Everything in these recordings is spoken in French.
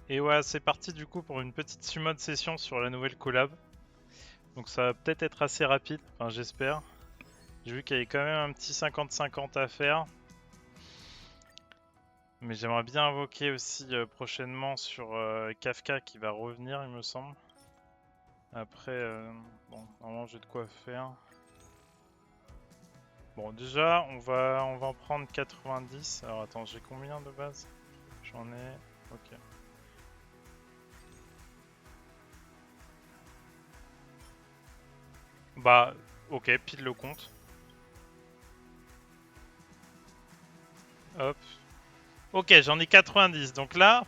Et ouais, c'est parti du coup pour une petite summon session sur la nouvelle collab. Donc ça va peut-être être assez rapide, enfin j'espère. J'ai vu qu'il y avait quand même un petit 50-50 à faire. Mais j'aimerais bien invoquer aussi prochainement sur Kafka qui va revenir il me semble. Après, bon, normalement j'ai de quoi faire. Bon déjà on va en prendre 90. Alors attends, j'ai combien de base? J'en ai... Ok. Bah ok, pile le compte. Hop. Ok, j'en ai 90. Donc là,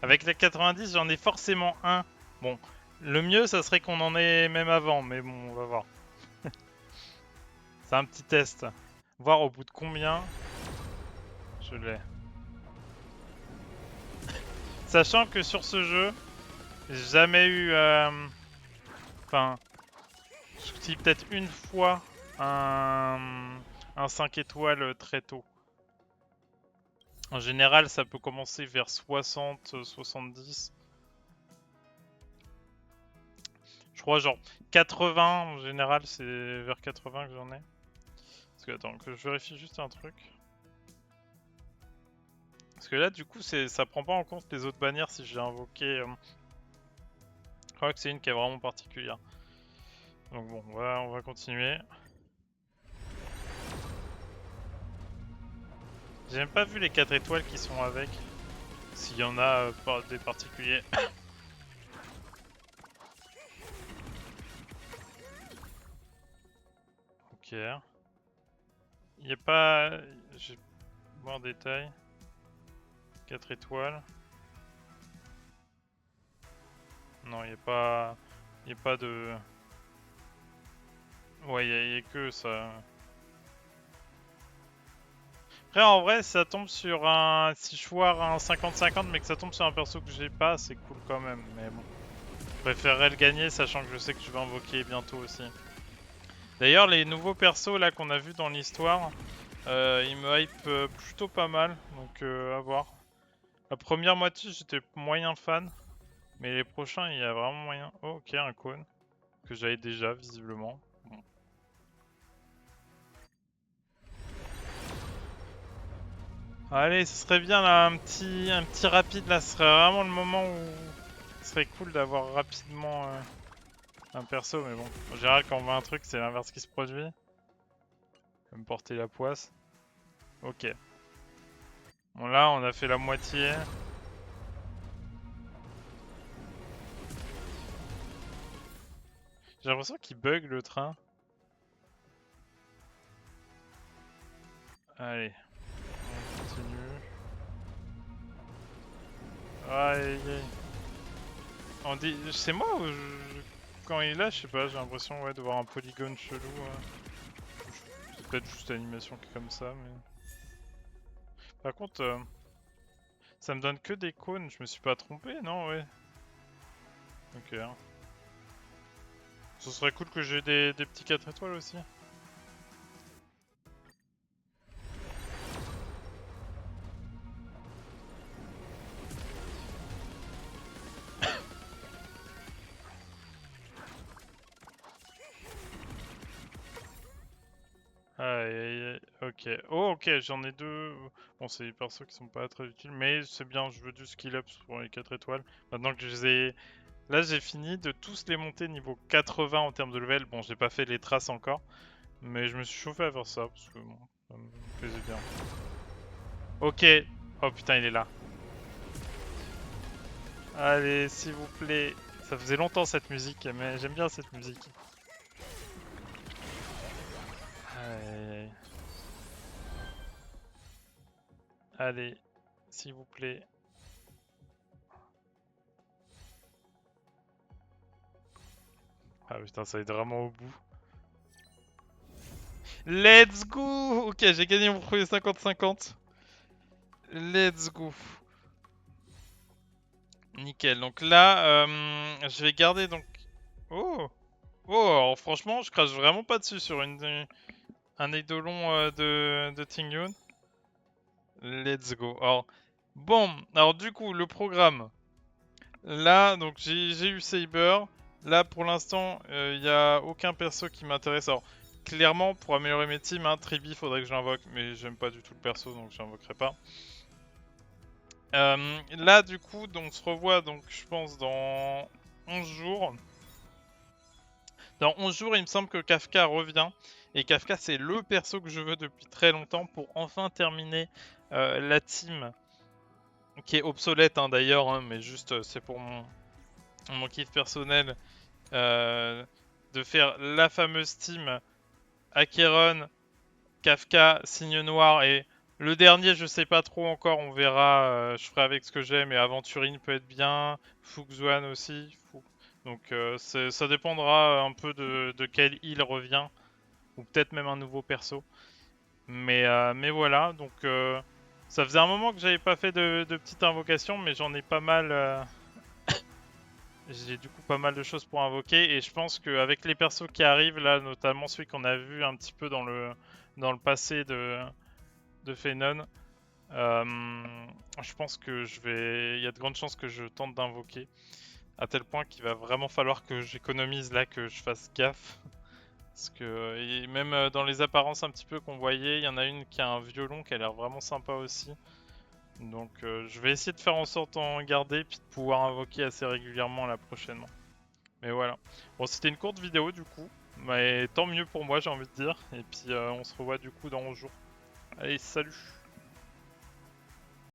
avec les 90, j'en ai forcément un. Bon, le mieux, ça serait qu'on en ait même avant, mais bon, on va voir. C'est un petit test. Voir au bout de combien je l'ai. Sachant que sur ce jeu, j'ai jamais eu... Enfin, si peut-être une fois un 5 étoiles très tôt. En général, ça peut commencer vers 60, 70. Je crois genre 80 en général, c'est vers 80 que j'en ai. Parce que attends, que je vérifie juste un truc. Parce que là, du coup, ça prend pas en compte les autres bannières si j'ai invoqué. Je crois que c'est une qui est vraiment particulière. Donc bon, on va continuer. J'ai même pas vu les 4 étoiles qui sont avec. S'il y en a des particuliers. Ok. Il n'y a pas... Je vais voir en détail. 4 étoiles. Non, il n'y a pas... Il n'y a pas de... Ouais, il y a que ça. Après, en vrai, si ça tombe sur un... Si je foire un 50-50, mais que ça tombe sur un perso que j'ai pas, c'est cool quand même. Mais bon. Je préférerais le gagner, sachant que je sais que je vais invoquer bientôt aussi. D'ailleurs, les nouveaux persos là qu'on a vus dans l'histoire, ils me hype plutôt pas mal. Donc, à voir. La première moitié, j'étais moyen fan. Mais les prochains, il y a vraiment moyen. Oh, ok, un cône. Que j'avais déjà, visiblement. Bon. Allez, ce serait bien là, un petit rapide là. Ce serait vraiment le moment où ce serait cool d'avoir rapidement un perso. Mais bon, en général, quand on voit un truc, c'est l'inverse qui se produit. Comme porter la poisse. Ok. Bon, là, on a fait la moitié. J'ai l'impression qu'il bug le train. Allez, on continue. Aïe aïe aïe. On dit. C'est moi ou quand il est là, je sais pas, j'ai l'impression ouais, de voir un polygone chelou. C'est peut-être juste l'animation qui est comme ça, mais. Par contre, ça me donne que des cônes, je me suis pas trompé, non? Ouais. Ok. Ce serait cool que j'ai des petits 4 étoiles aussi. Aïe aïe aïe, ok. Oh ok, j'en ai deux. Bon, c'est des persos qui sont pas très utiles, mais c'est bien, je veux du skill up pour les 4 étoiles. Maintenant que je les ai... Là, j'ai fini de tous les monter niveau 80 en termes de level. Bon, j'ai pas fait les traces encore, mais je me suis chauffé à faire ça, parce que bon, ça me plaisait bien. Ok. Oh putain, il est là. Allez, s'il vous plaît. Ça faisait longtemps cette musique, mais j'aime bien cette musique. Aïe. Allez, s'il vous plaît. Ah putain, ça va être vraiment au bout. Let's go! Ok, j'ai gagné mon premier 50-50. Let's go. Nickel. Donc là, je vais garder donc... Oh! Oh, alors franchement, je crache vraiment pas dessus sur un eidolon de Tingyun. Let's go. Alors, Bon, alors du coup, le programme. Là, donc j'ai eu Saber. Là, pour l'instant, il n'y a aucun perso qui m'intéresse. Alors, clairement, pour améliorer mes teams, hein, Tribi, faudrait que j'invoque, mais j'aime pas du tout le perso, donc j'invoquerai pas. Là, du coup, on se revoit, donc je pense, dans 11 jours. Dans 11 jours, il me semble que Kafka revient. Et Kafka, c'est le perso que je veux depuis très longtemps pour enfin terminer la team, qui est obsolète hein, d'ailleurs, hein, mais juste c'est pour mon kiff personnel, de faire la fameuse team Acheron, Kafka, Signe Noir et le dernier, je sais pas trop encore, on verra, je ferai avec ce que j'ai, mais Aventurine peut être bien, Fuxuan aussi. Donc ça dépendra un peu de quel heal revient, ou peut-être même un nouveau perso. Mais voilà, donc ça faisait un moment que j'avais pas fait de petite invocation, mais j'en ai pas mal. J'ai du coup pas mal de choses pour invoquer, et je pense qu'avec les persos qui arrivent là, notamment celui qu'on a vu un petit peu dans le passé de Fenon, je pense que il y a de grandes chances que je tente d'invoquer, à tel point qu'il va vraiment falloir que j'économise là, que je fasse gaffe. Parce que et même dans les apparences un petit peu qu'on voyait, il y en a une qui a un violon qui a l'air vraiment sympa aussi. Donc je vais essayer de faire en sorte d'en garder, puis de pouvoir invoquer assez régulièrement là prochainement. Mais voilà. Bon, c'était une courte vidéo du coup, mais tant mieux pour moi j'ai envie de dire. Et puis on se revoit du coup dans 11 jours. Allez, salut!